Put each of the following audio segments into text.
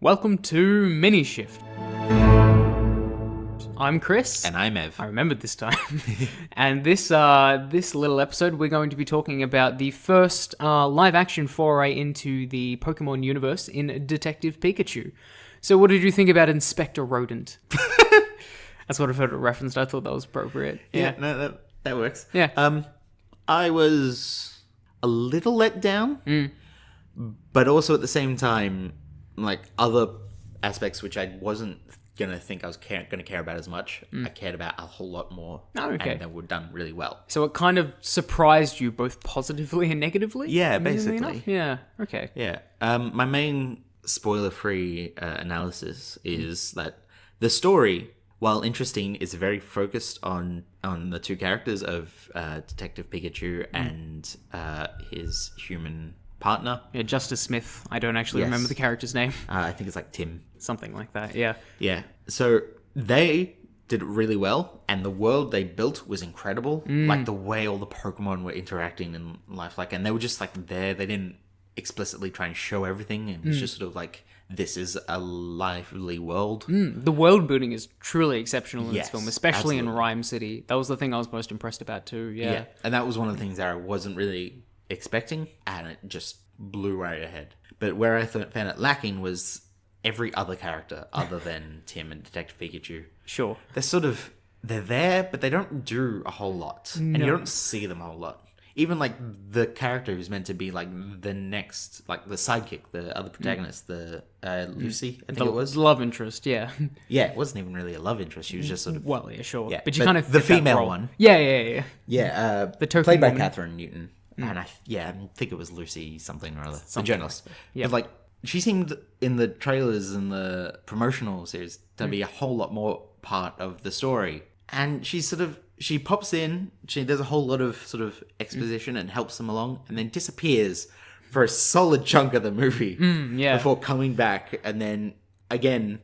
Welcome to Minishift. I'm Chris. And I'm Ev. I remembered this time. And this little episode, we're going to be talking about the first live-action foray into the Pokémon universe in Detective Pikachu. So what did you think about Inspector Rodent? That's what I've heard it referenced. I thought that was appropriate. Yeah, no, that works. Yeah. I was a little let down, but also at the same time, like other aspects which I wasn't gonna think I was gonna care about as much, I cared about a whole lot more. Oh, okay. And they were done really well. So it kind of surprised you both positively and negatively? Yeah, amazingly basically. enough? Yeah, okay. Yeah. My main spoiler-free analysis is that the story, while interesting, is very focused on the two characters of Detective Pikachu and his human partner. Yeah, Justice Smith. I don't actually remember the character's name. I think it's like Tim. Something like that, yeah. Yeah. So they did it really well, and the world they built was incredible. Like the way all the Pokemon were interacting in life, and they were just like there. They didn't explicitly try and show everything, and it's just sort of like, this is a lively world. The world building is truly exceptional in this Yes, film, especially in absolutely. Rhyme City. That was the thing I was most impressed about too, yeah. And that was one of the things that I wasn't really expecting, and it just blew right ahead. But where I found it lacking was every other character other than Tim and Detective Pikachu. Sure. They're there, but they don't do a whole lot. And you don't see them a whole lot. Even like the character who's meant to be like the next, like the sidekick, the other protagonist, the Lucy, I think it was. Love interest, yeah. Yeah, it wasn't even really a love interest. She was just sort of... Well, yeah, sure. Yeah, But you kind of the fit that female role. one. Yeah. Yeah, The token played by woman. Catherine Newton. And I think it was Lucy something or other. The journalist. like that. Yeah. But like, she seemed in the trailers and the promotional series to be a whole lot more part of the story. And she pops in, she does a whole lot of sort of exposition and helps them along, and then disappears for a solid chunk of the movie yeah. before coming back, and then again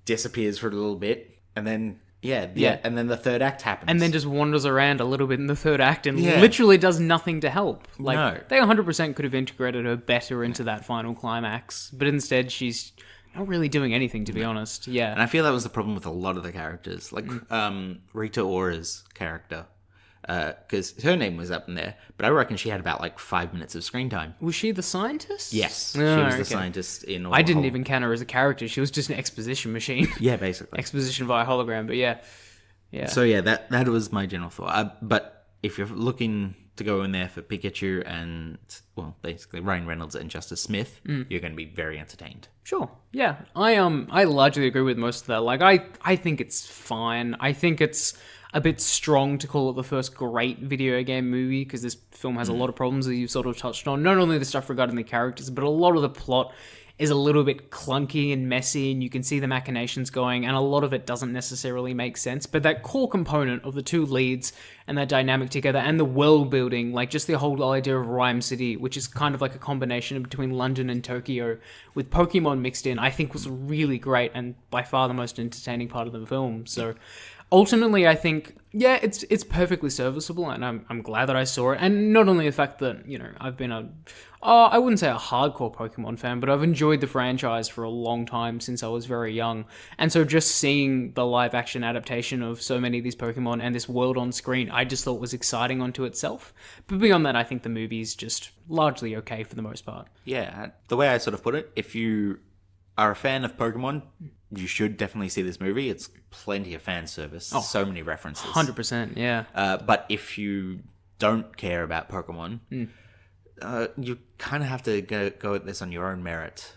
disappears for a little bit, and then and then the third act happens, And then just wanders around a little bit in the third act and Yeah. literally does nothing to help. Like, No. they 100% could have integrated her better into that final climax, but instead she's not really doing anything, to be honest. Yeah. And I feel that was the problem with a lot of the characters, like Rita Ora's character, because her name was up in there, but I reckon she had about like 5 minutes of screen time. Was she the scientist? Yes, Oh, she was the okay. scientist in all I the didn't whole- even count her as a character. She was just an exposition machine. Yeah, basically. Exposition via hologram, but yeah. So yeah, that was my general thought. But if you're looking to go in there for Pikachu and, well, basically Ryan Reynolds and Justice Smith, you're going to be very entertained. Sure. Yeah. I largely agree with most of that. Like, I think it's fine. I think it's a bit strong to call it the first great video game movie, because this film has a lot of problems that you've sort of touched on. Not only the stuff regarding the characters, but a lot of the plot is a little bit clunky and messy, and you can see the machinations going, and a lot of it doesn't necessarily make sense. But that core component of the two leads and that dynamic together, and the world building, like just the whole idea of Rhyme City, which is kind of like a combination between London and Tokyo with Pokemon mixed in, I think was really great and by far the most entertaining part of the film. So ultimately, I think, yeah, it's perfectly serviceable, and I'm glad that I saw it. And not only the fact that, you know, I've been I wouldn't say a hardcore Pokemon fan, but I've enjoyed the franchise for a long time, since I was very young. And so just seeing the live action adaptation of so many of these Pokemon and this world on screen, I just thought was exciting onto itself. But beyond that, I think the movie's just largely okay for the most part. Yeah, the way I sort of put it, if you are a fan of Pokemon, you should definitely see this movie. It's plenty of fan service. So many references. 100%, yeah. But if you don't care about Pokemon, you kind of have to go at this on your own merit.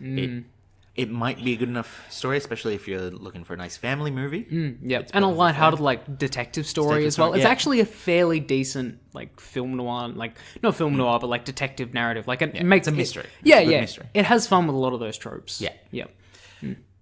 It might be a good enough story, especially if you're looking for a nice family movie. Yeah, and a lighthearted, like, detective story as well. story, It's yeah. actually a fairly decent, like, film noir, like, not film noir, but, like, detective narrative. Like, it makes it's a mystery. Yeah, It's a good yeah. mystery. It has fun with a lot of those tropes. Yeah.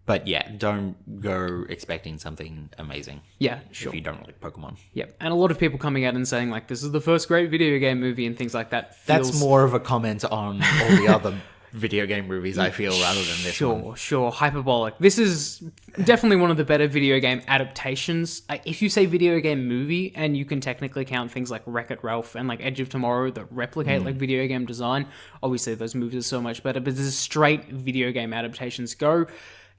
But yeah, don't go expecting something amazing. Yeah, sure. If you don't like Pokemon. Yeah, and a lot of people coming out and saying, like, this is the first great video game movie and things like that. Feels... That's more of a comment on all the other video game movies, I feel, rather than this one. Sure, hyperbolic. This is definitely one of the better video game adaptations. If you say video game movie, and you can technically count things like Wreck-It Ralph and like Edge of Tomorrow that replicate like video game design, obviously those movies are so much better, but as straight video game adaptations go,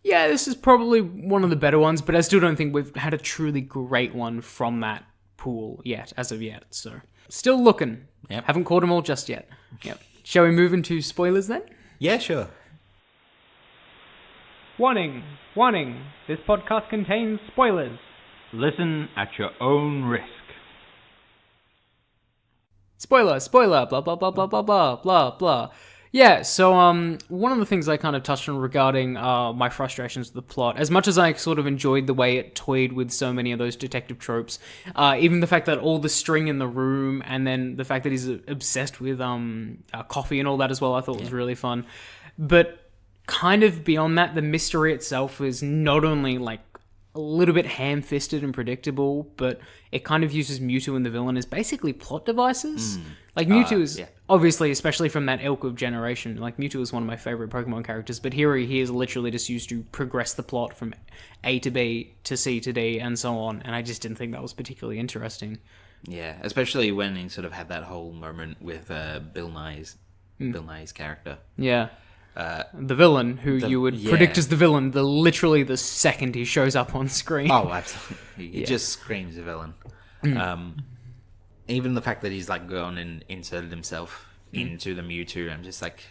yeah, this is probably one of the better ones, but I still don't think we've had a truly great one from that pool yet, as of yet, so still looking. Yep. Haven't caught them all just yet. Yep. Shall we move into spoilers then? Yeah, sure. Warning! This podcast contains spoilers. Listen at your own risk. Spoiler, blah, blah, blah, blah, blah, blah, blah, blah. Yeah, so one of the things I kind of touched on regarding my frustrations with the plot, as much as I sort of enjoyed the way it toyed with so many of those detective tropes, even the fact that all the string in the room, and then the fact that he's obsessed with coffee and all that as well, I thought was really fun. But kind of beyond that, the mystery itself is not only like a little bit ham-fisted and predictable, but it kind of uses Mewtwo and the villain as basically plot devices. Like Mewtwo is obviously, especially from that ilk of generation, like Mewtwo is one of my favorite Pokemon characters, but here he is literally just used to progress the plot from A to B to C to D and so on, and I just didn't think that was particularly interesting. Yeah, especially when he sort of had that whole moment with Bill Nye's character. Yeah. The villain, who you would predict as the villain, literally the second he shows up on screen. Oh, absolutely. He just screams a villain. Even the fact that he's like gone and inserted himself into the Mewtwo, I'm just like,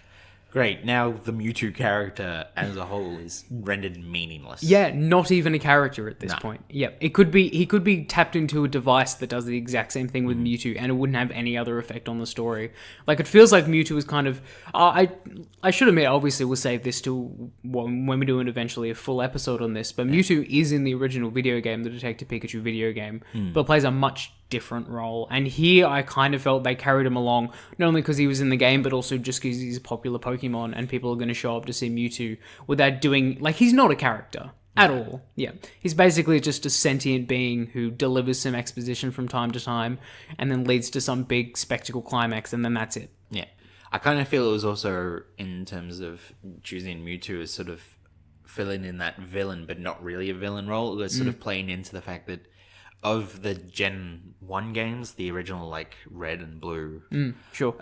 great, now the Mewtwo character as a whole is rendered meaningless. Yeah, not even a character at this point. Yeah, he could be tapped into a device that does the exact same thing with Mewtwo, and it wouldn't have any other effect on the story. Like, it feels like Mewtwo is kind of... I should admit, obviously, we'll save this till when we do eventually a full episode on this, but Mewtwo is in the original video game, the Detective Pikachu video game, but plays a much different role. And here, I kind of felt they carried him along, not only because he was in the game, but also just because he's a popular Pokemon, and people are going to show up to see Mewtwo without doing... Like, he's not a character at all. Yeah. He's basically just a sentient being who delivers some exposition from time to time, and then leads to some big spectacle climax, and then that's it. Yeah. I kind of feel it was also, in terms of choosing Mewtwo as sort of filling in that villain, but not really a villain role. It was sort of playing into the fact that of the Gen 1 games, the original, like, Red and Blue, Sure.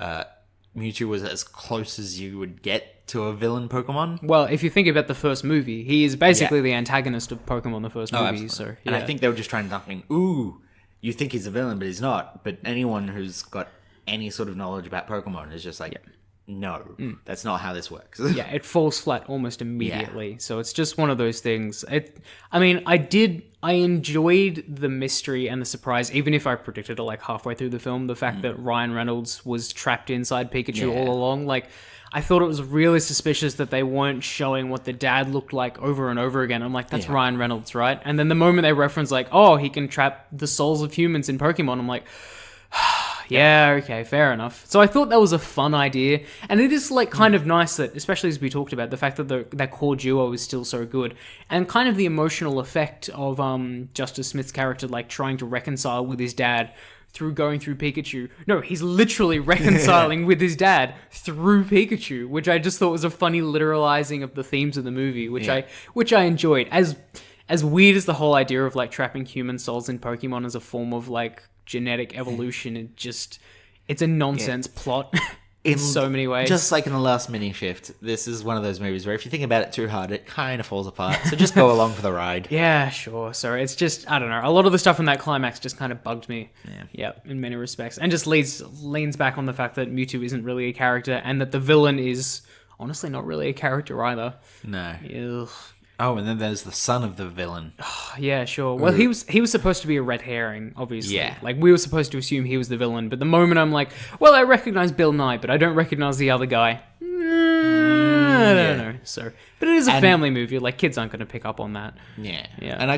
Mewtwo was as close as you would get to a villain Pokemon. Well, if you think about the first movie, he is basically the antagonist of Pokemon, the first movie. Absolutely. So, yeah. And I think they were just trying to think, ooh, you think he's a villain, but he's not. But anyone who's got any sort of knowledge about Pokemon is just like, no, that's not how this works. Yeah, it falls flat almost immediately. Yeah. So it's just one of those things. I enjoyed the mystery and the surprise, even if I predicted it like halfway through the film. The fact that Ryan Reynolds was trapped inside Pikachu all along, like, I thought it was really suspicious that they weren't showing what the dad looked like over and over again. I'm like, that's Ryan Reynolds, right? And then the moment they reference like, oh, he can trap the souls of humans in Pokemon, I'm like, yeah, okay, fair enough. So I thought that was a fun idea, and it is like kind of nice that, especially as we talked about, the fact that that core duo is still so good, and kind of the emotional effect of Justice Smith's character like trying to reconcile with his dad through going through Pikachu. No, he's literally reconciling with his dad through Pikachu, which I just thought was a funny literalizing of the themes of the movie, which I enjoyed. As weird as the whole idea of like trapping human souls in Pokemon as a form of like genetic evolution, it's a nonsense plot in so many ways. Just like in the last Minishift, this is one of those movies where if you think about it too hard, it kind of falls apart. So just go along for the ride. Yeah, sure. Sorry, it's just, I don't know. A lot of the stuff in that climax just kind of bugged me. Yeah, in many respects. And just leans back on the fact that Mewtwo isn't really a character, and that the villain is honestly not really a character either. No. Ugh. Oh, and then there's the son of the villain. Yeah, sure. Well, he was supposed to be a red herring, obviously. Yeah. Like, we were supposed to assume he was the villain, but the moment I'm like, well, I recognize Bill Nye, but I don't recognize the other guy. I don't know. So, but it is a family movie. Like, kids aren't going to pick up on that. Yeah. And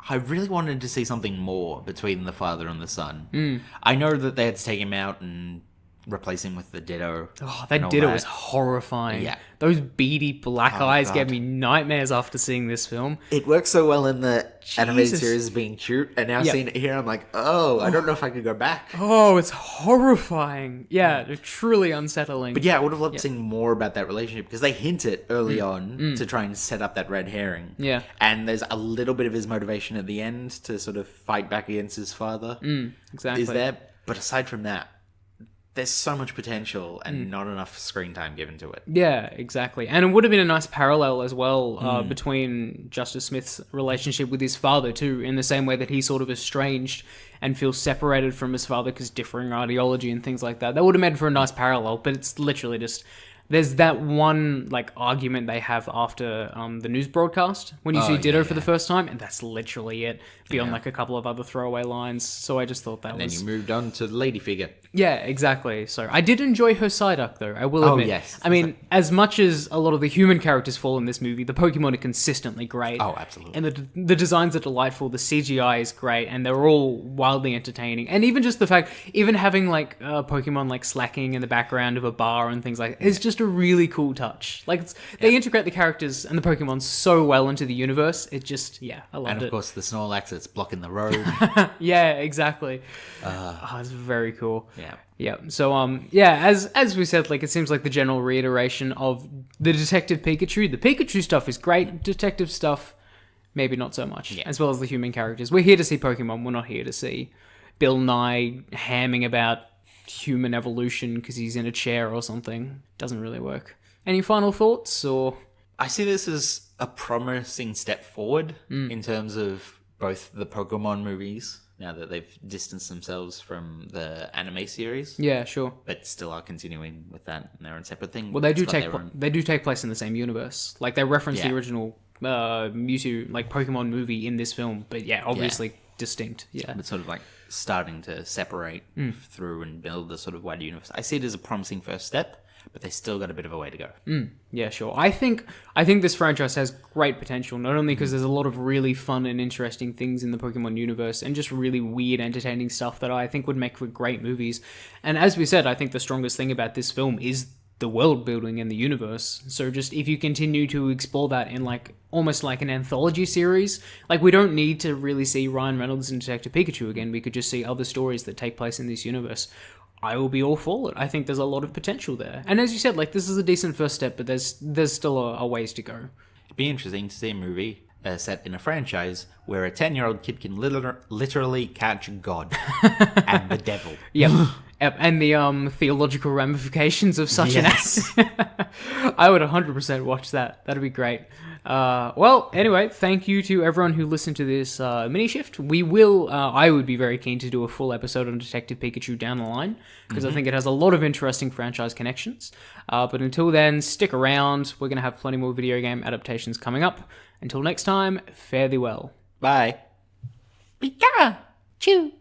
I really wanted to see something more between the father and the son. I know that they had to take him out and replace him with the Ditto. Oh, and that all Ditto was horrifying. Yeah. Those beady black eyes God. gave me nightmares after seeing this film. It works so well in the animated Jesus. series being cute, and now Yeah. seeing it here, I'm like, oh, I don't know if I could go back. Oh, it's horrifying. Yeah, they're truly unsettling. But yeah, I would have loved seeing more about that relationship because they hint it early on to try and set up that red herring. Yeah. And there's a little bit of his motivation at the end to sort of fight back against his father. Exactly. Is there? But aside from that, there's so much potential and not enough screen time given to it. Yeah, exactly. And it would have been a nice parallel as well between Justice Smith's relationship with his father, too, in the same way that he's sort of estranged and feels separated from his father because differing ideology and things like that. That would have made for a nice parallel, but it's literally just... There's that one argument they have after the news broadcast when you see Ditto for the first time, and that's literally it. Beyond a couple of other throwaway lines, so I just thought that And was. then you moved on to the lady figure. Yeah, exactly. So I did enjoy her Psyduck, though. I will admit. yes. I mean, as much as a lot of the human characters fall in this movie, the Pokemon are consistently great. Oh, absolutely. And the designs are delightful. The CGI is great, and they're all wildly entertaining. And even just the fact, even having Pokemon slacking in the background of a bar and things like that, is just a really cool touch. They integrate the characters and the Pokemon so well into the universe. It just, I loved And it. of course, the Snorlax that's blocking the road. Yeah, exactly. It's very cool. Yeah. Yeah. So as we said, it seems like the general reiteration of the Detective Pikachu. The Pikachu stuff is great. Detective stuff, maybe not so much. Yeah. As well as the human characters. We're here to see Pokemon. We're not here to see Bill Nye hamming about human evolution because he's in a chair or something. Doesn't really work. Any final thoughts or? I see this as a promising step forward in terms of both the Pokemon movies, now that they've distanced themselves from the anime series, Yeah, sure. but still are continuing with that and their own separate thing. Well, they do It's got take their own- they do take place in the same universe. They reference the Yeah. original Mewtwo Pokemon movie in this film, but obviously distinct. Yeah. but sort of starting to separate through and build a sort of wider universe. I see it as a promising first step, but they still got a bit of a way to go. Yeah, sure. I think this franchise has great potential, not only because there's a lot of really fun and interesting things in the Pokemon universe and just really weird, entertaining stuff that I think would make for great movies. And as we said, I think the strongest thing about this film is the world building and the universe. So just if you continue to explore that in almost like an anthology series, we don't need to really see Ryan Reynolds and Detective Pikachu again. We could just see other stories that take place in this universe. I will be all for it. I think there's a lot of potential there. And as you said, this is a decent first step, but there's still a ways to go. It'd be interesting to see a movie set in a franchise where a 10-year-old kid can literally catch God and the devil. Yep. Yep. And the theological ramifications of such Yes. an act. I would 100% watch that. That'd be great. Well, anyway, thank you to everyone who listened to this Minishift. We will, I would be very keen to do a full episode on Detective Pikachu down the line, because I think it has a lot of interesting franchise connections. But until then, stick around. We're going to have plenty more video game adaptations coming up. Until next time, fare thee well. Bye. Pikachu!